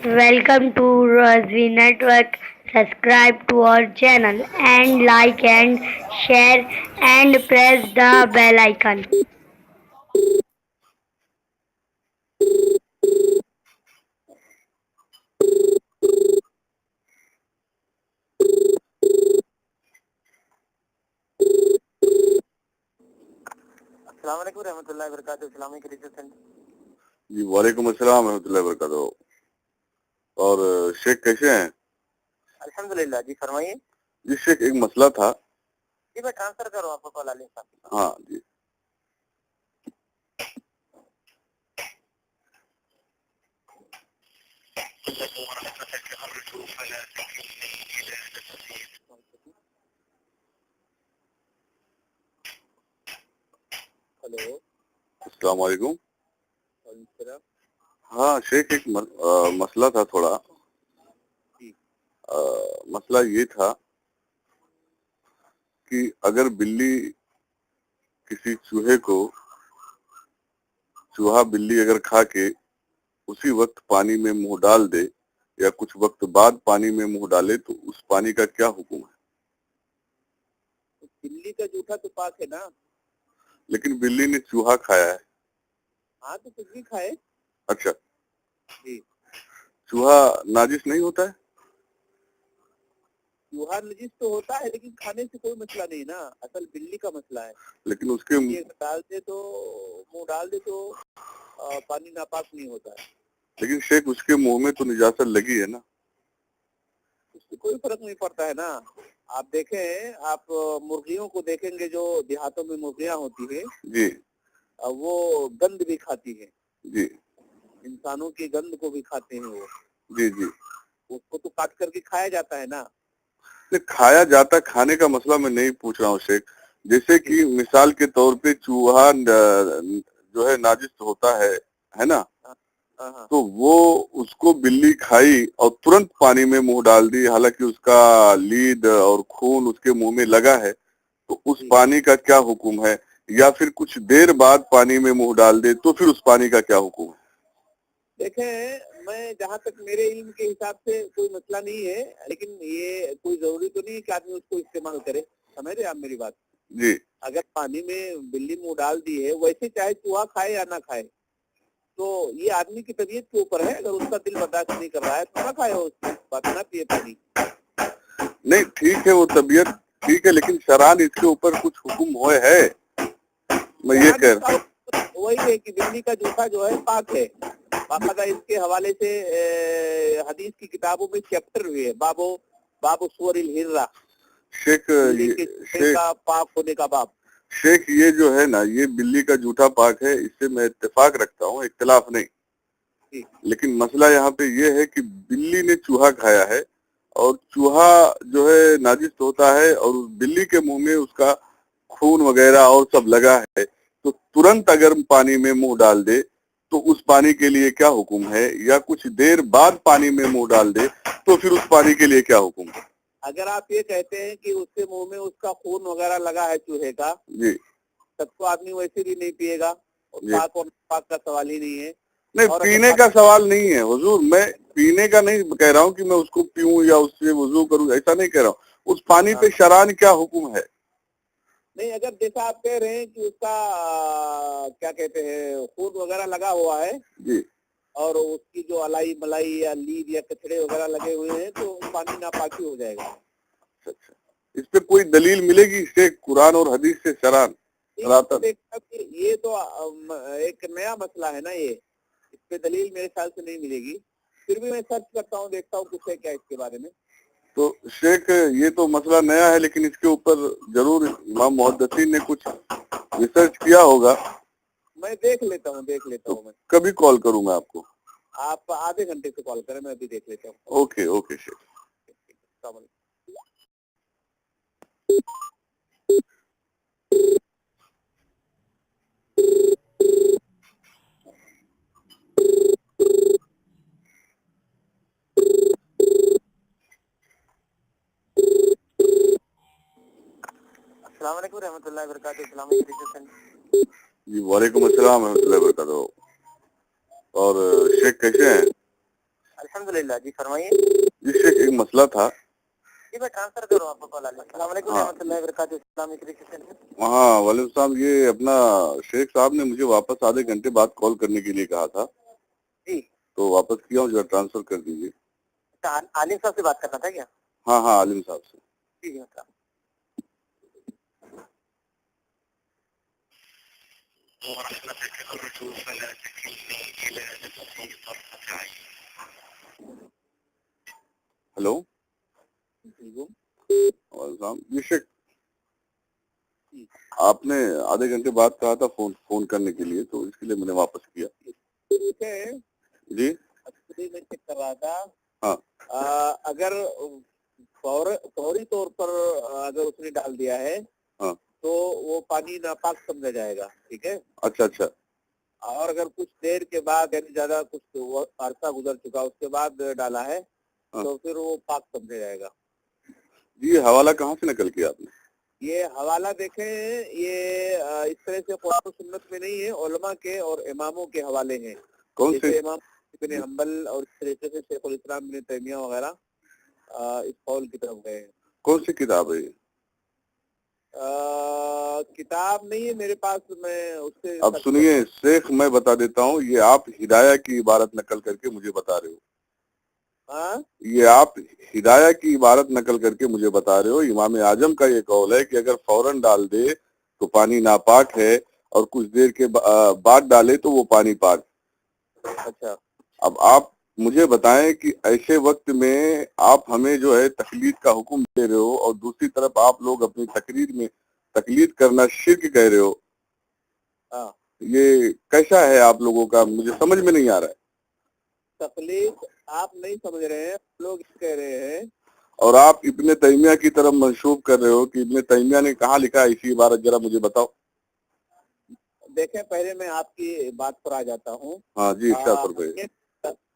Welcome to Rosvi Network. Subscribe to our channel and like and share and press the bell icon. السلام علیکم رحمۃ اللہ وبرکاتہ. Islamic research centre. جی وعلیکم السلام ورحمۃ اللہ وبرکاتہ. اور شیخ کیسے ہیں؟ الحمدللہ. جی فرمائیے. جی شیخ ایک مسئلہ تھا. جی میں ٹرانسفر کروں آپ کو کال علی صاحب. ہاں جی. ہلو. السلام علیکم. وعلیکم السلام. ہاں شیخ ایک مسئلہ تھا تھوڑا. جی. مسئلہ یہ تھا کہ اگر بلی کسی چوہا بلی اگر کھا کے اسی وقت پانی میں منہ ڈال دے یا کچھ وقت بعد پانی میں منہ ڈالے تو اس پانی کا کیا حکم ہے؟ بلی کا جوٹا تو پاک ہے نا. لیکن بلی نے چوہا کھایا ہے. ہاں تو کچھ بھی کھائے. اچھا. جی. چوہا ناجس نہیں ہوتا ہے؟ چوہا نجس تو ہوتا ہے لیکن کھانے سے کوئی مسئلہ نہیں نا. اصل بلی کا مسئلہ ہے. لیکن اس کے منہ ڈال دے تو پانی ناپاک نہیں ہوتا ہے. لیکن شیخ اس کے منہ میں تو نجاست لگی ہے نا. اس سے کوئی فرق نہیں پڑتا ہے نا. آپ دیکھیں, آپ مرغیوں کو دیکھیں گے جو دیہاتوں میں مرغیاں ہوتی ہیں جی وہ گند بھی کھاتی ہیں. جی. انسانوں کی گند کو بھی کھاتے ہیں وہ. جی جی. اس کو تو کاٹ کر کے کھایا جاتا ہے نا. کھایا جاتا, کھانے کا مسئلہ میں نہیں پوچھ رہا ہوں شیخ. جیسے کہ مثال کے طور پہ چوہا جو ہے ناجس ہوتا ہے نا, تو وہ اس کو بلی کھائی اور ترنت پانی میں منہ ڈال دی, حالانکہ اس کا لید اور خون اس کے منہ میں لگا ہے, تو اس پانی کا کیا حکم ہے؟ یا پھر کچھ دیر بعد پانی میں منہ ڈال دے تو پھر اس پانی کا کیا حکم ہے؟ دیکھیں, میں جہاں تک میرے علم کے حساب سے کوئی مسئلہ نہیں ہے, لیکن یہ کوئی ضروری تو نہیں ہے کہ آدمی اس کو استعمال کرے. سمجھ رہے آپ میری بات؟ جی. اگر پانی میں بلی منہ ڈال دی ہے, ویسے چاہے چوہا کھائے یا نہ کھائے, تو یہ آدمی کی طبیعت کے اوپر ہے. اگر اس کا دل برداشت نہیں کر رہا ہے تو نہ کھائے, اس کی بات نہ پیے پانی. نہیں ٹھیک ہے, وہ طبیعت ٹھیک ہے, لیکن شران اس کے اوپر کچھ حکم ہوئے ہے. میں یہ کہہ رہا ہوں وہی ہے کہ بلی کا جوتا جو ہے پاک ہے. باقاعدہ اس کے حوالے سے حدیث کی کتابوں میں چیپٹر ہوئے, باب سور الہرہ, شیخ کا پاک ہونے کا باب. شیخ یہ جو ہے نا, یہ بلی کا جوٹا پاک ہے, اس سے میں اتفاق رکھتا ہوں, اختلاف نہیں. لیکن مسئلہ یہاں پہ یہ ہے کہ بلی نے چوہا کھایا ہے اور چوہا جو ہے ناجس ہوتا ہے, اور بلی کے منہ میں اس کا خون وغیرہ اور سب لگا ہے, تو ترنت اگر پانی میں منہ ڈال دے تو اس پانی کے لیے کیا حکم ہے؟ یا کچھ دیر بعد پانی میں منہ ڈال دے تو پھر اس پانی کے لیے کیا حکم ہے؟ اگر آپ یہ کہتے ہیں کہ اس کے منہ میں اس کا خون وغیرہ لگا ہے چوہے کا, جی, تب تو آدمی ویسے بھی نہیں پیے گا, اور پاک اور پاک کا سوال ہی نہیں ہے. نہیں, پینے کا سوال نہیں ہے حضور. میں پینے کا نہیں کہہ رہا ہوں کہ میں اس کو پیوں یا اس سے وضو کروں, ایسا نہیں کہہ رہا ہوں. اس پانی پہ شران کیا حکم ہے؟ نہیں, اگر جیسا آپ کہہ رہے ہیں کہ اس کا کیا کہتے ہیں خون وغیرہ لگا ہوا ہے, جی, اور اس کی جو الائی ملائی یا لید یا کچڑے وغیرہ لگے ہوئے ہیں, تو پانی ناپاکی ہو جائے گا. اچھا, اس پہ کوئی دلیل ملے گی سے قرآن اور حدیث سے شران؟ یہ تو ایک نیا مسئلہ ہے نا, یہ اس پہ دلیل میرے خیال سے نہیں ملے گی. پھر بھی میں سرچ کرتا ہوں, دیکھتا ہوں کچھ ہے کیا اس کے بارے میں. تو شیخ یہ تو مسئلہ نیا ہے, لیکن اس کے اوپر ضرور امام محدثین نے کچھ ریسرچ کیا ہوگا. میں دیکھ لیتا ہوں. میں کبھی کال کروں گا آپ کو. آپ آدھے گھنٹے سے کال کریں, میں ابھی دیکھ لیتا ہوں. اوکے اوکے شیخ. السلام علیکم. السلام علیکم رحمۃ اللہ وبرکاتہ. Islamic research centre. جی وعلیکم السلام ورحمۃ اللہ وبرکاتہ. اور شیخ کیسے ہیں؟ अल्हम्दुलिल्लाह जी, फरमाइए जी शेख, एक मसला था। जी, मैं ट्रांसफर कर रहा हूँ आपको कॉल। अस्सलाम वालेकुम रहमतुल्लाहि व बरकातहू, इस्लामिक रिसर्च सेंटर। हाँ वालेकुम सलाम। ये अपना शेख साहब ने मुझे वापस आधे घंटे बाद कॉल करने के लिए कहा था, जी, तो वापस किया हूँ, जो ट्रांसफर कर दीजिए। आलिम साहब से बात करना था क्या? हाँ हाँ, आलिम साहब से। ठीक है मतलब। हेलो वालेकुम सलाम। जी शेख, आपने आधे घंटे बाद कहा था फोन करने के लिए, तो इसके लिए मैंने वापस किया। ठीक है, जी एक्चुअली मैं चेक कर रहा था। हाँ अगर फौरी तौर पर अगर उसने डाल दिया है हाँ, तो वो पानी नापाक समझा जाएगा, ठीक है। अच्छा अच्छा। और अगर कुछ देर के बाद, यानी ज्यादा कुछ अरसा गुजर चुका उसके बाद डाला है तो फिर वो पाक समझा जाएगा। जी, ये हवाला कहाँ से नकल किया आपने? ये हवाला देखें, ये इस तरह से कुरान और सुन्नत में नहीं है, उलमा के और इमामों के हवाले हैं। कौन से? जैसे इमाम इब्न हम्बल और इस तरीके से शेखुल इस्लाम इब्न तैमिया वगैरह इस कौल की तरफ गए हैं। कौन सी किताब है ये? किताब नहीं है मेरे पास, मैं उससे। अब सुनिए शेख, मैं बता देता हूँ, ये आप हिदाया की इबारत नकल करके मुझे बता रहे हो। हाँ, ये आप हिदाया की इबारत नकल करके मुझे बता रहे हो। इमाम आजम का ये कौल है कि अगर फौरन डाल दे तो पानी नापाक है, और कुछ देर के बाद डाले तो वो पानी पाक। अच्छा, अब आप मुझे बताएं कि ऐसे वक्त में आप हमें जो है तकलीद का हुक्म दे रहे हो, और दूसरी तरफ आप लोग अपनी तकरीर में तकलीद करना शिर्क कह रहे हो। हाँ, ये कैसा है आप लोगों का, मुझे समझ में नहीं आ रहा है। तकलीफ आप नहीं समझ रहे हैं, लोग कह रहे हैं। और आप इब्ने तैमिया की तरफ मंसूब कर रहे हो कि इब्ने तैमिया ने कहाँ लिखा है इसी इबारत, जरा मुझे बताओ। देखें, पहले मैं आपकी बात पर आ जाता हूँ। हाँ जी, इरशाद फरमाइए।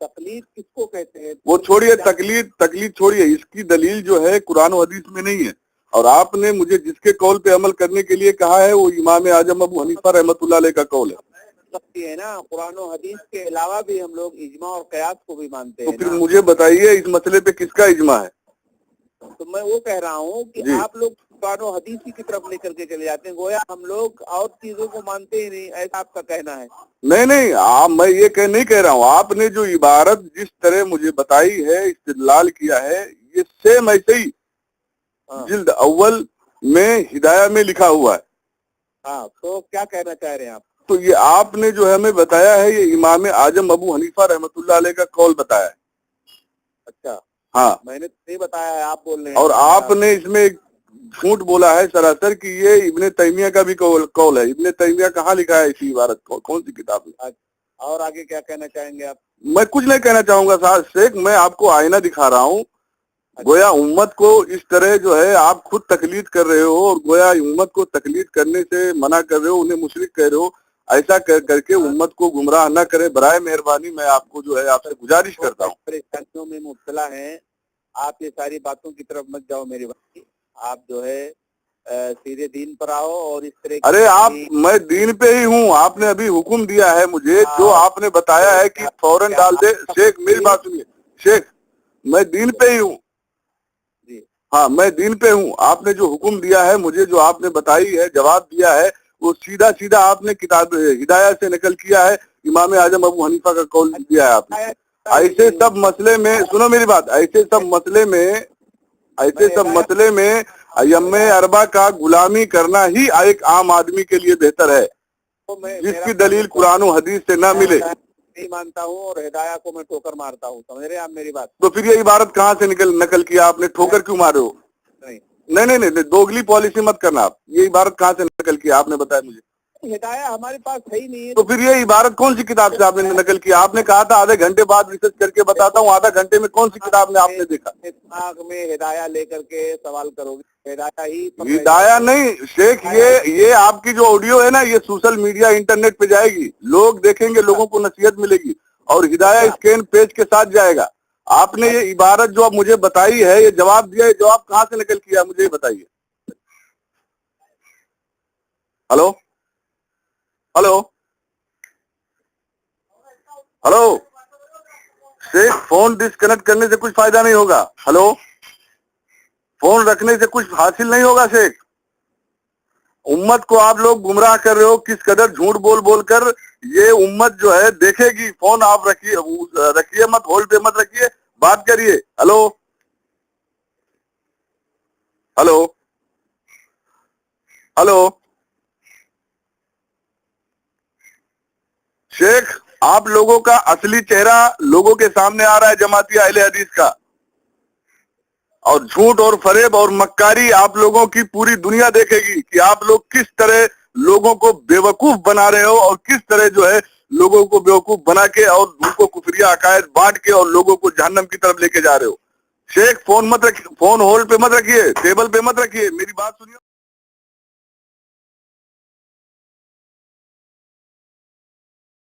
तकलीफ किसको कहते हैं? वो छोड़िए, तकलीद छोड़िए, इसकी दलील जो है कुरान और हदीस में नहीं है। और आपने मुझे जिसके कौल पे अमल करने के लिए कहा है वो इमाम आजम अबू हनीफा रहमतुल्लाह अलैह का कौल है। है ना, कुरान और हदीस के अलावा भी हम लोग इजमा और कयास को भी मानते हैं। तो फिर मुझे बताइए इस मसले पे किसका इजमा है? तो मैं वो कह रहा हूँ कि आप लोग कुरान और हदीस की तरफ लेकर के चले जाते हैं, गोया हम लोग और चीजों को मानते ही नहीं, ऐसा आपका कहना है। नहीं, मैं ये नहीं कह रहा हूँ। आपने जो इबारत जिस तरह मुझे बताई है, इस्तेदलाल किया है, ये सेम ऐसे ही जिल्द अव्वल में हिदाया में लिखा हुआ है। हाँ, तो क्या कहना चाह रहे हैं आप? तो ये आपने जो है हमें बताया है, ये इमाम आजम अबू हनीफा रहमतुल्लाह अलैह का कौल बताया है। अच्छा, हाँ, मैंने तो नहीं बताया है, आप बोल रहे हैं। और आपने इसमें एक झूठ बोला है सरासर कि ये इब्ने तैमिया का भी कौल है। इब्ने तैमिया कहाँ लिखा है इसी इबारत को, कौन सी किताब में? और आगे क्या कहना चाहेंगे आप? मैं कुछ नहीं कहना चाहूंगा साहब शेख, मैं आपको आईना दिखा रहा हूँ। गोया उम्मत को इस तरह जो है आप खुद तकलीद कर रहे हो, और गोया उम्मत को तकलीद करने से मना कर रहे हो, उन्हें मुशरिक कह रहे हो। ऐसा करके उम्मत को गुमराह न करे, बराए मेहरबानी मैं आपको जो है आपसे गुजारिश करता हूँ। परेशानियों में मुब्तला हैं आप, ये सारी बातों की तरफ मत जाओ मेरे भाई। आप जो है सीधे दीन पर आओ, और इस तरह। अरे मैं दीन पे ही हूँ। आपने अभी हुक्म दिया है मुझे, जो आपने बताया है कि फौरन डाल दे। शेख मेरी बात सुनिए शेख, मैं दीन पे ही हूँ। हाँ, मैं दीन पे हूँ। आपने जो हुक्म दिया है मुझे, जो आपने बताई है, जवाब दिया है, वो सीधा सीधा आपने किताब हिदाया से नकल किया है। इमाम आजम अबू हनीफा का कौल दिया है आपने। ऐसे सब मसले में, सुनो मेरी बात, ऐसे सब मसले में अय्यम्मे अरबा का गुलामी करना ही एक आम आदमी के लिए बेहतर है, जिसकी दलील कुरान और हदीस से ना मिले। नहीं मानता हूँ, और हिदाया को मैं ठोकर मारता हूँ, समझ रहे हैं आप मेरी बात? तो फिर ये इबारत कहाँ से नकल किया आपने? ठोकर क्यों मारे हो? नहीं, दोगली पॉलिसी मत करना आप। ये इबारत कहाँ से नकल किया आपने बताया मुझे? हिदाया हमारे पास है ही नहीं है। तो फिर ये इबारत कौन सी किताब से आपने नकल किया? आपने कहा था आधे घंटे बाद रिसर्च करके बताता हूँ। आधा घंटे में कौन सी किताब में आपने देखा? दिमाग में हिदाया लेकर के सवाल करोगे, हिदाया नहीं शेख, ये आपकी जो ऑडियो है ना, ये सोशल मीडिया इंटरनेट पे जाएगी, लोग देखेंगे, लोगों को नसीहत मिलेगी, और हिदाया स्कैन पेज के साथ जाएगा। आपने ये इबारत जो अब मुझे बताई है, ये जवाब दिया है, जवाब कहाँ से नकल किया मुझे ये बताइए। Hello hello hello Sheikh phone disconnect करने से कुछ फायदा नहीं होगा। हेलो, फोन रखने से कुछ हासिल नहीं होगा शेख। उम्मत को आप लोग गुमराह कर रहे हो, किस कदर झूठ बोल बोल कर। ये उम्मत जो है देखेगी। फोन आप रखिए मत, होल्ड पे मत रखिए, बात करिए। हेलो हेलो हेलो शेख, आप लोगों का असली चेहरा लोगों के सामने आ रहा है, जमाती अहले हदीस का। और झूठ और फरेब और मक्कारी आप लोगों की पूरी दुनिया देखेगी कि आप लोग किस तरह लोगों को बेवकूफ बना रहे हो और किस तरह जो है लोगों को बेवकूफ बना के और उनको कुफरिया अकायद बांट के और लोगों को जहन्नम की तरफ लेके जा रहे हो। शेख फोन मत रखिए, फोन होल्ड पे मत रखिए, टेबल पे मत रखिए, मेरी बात सुनिए।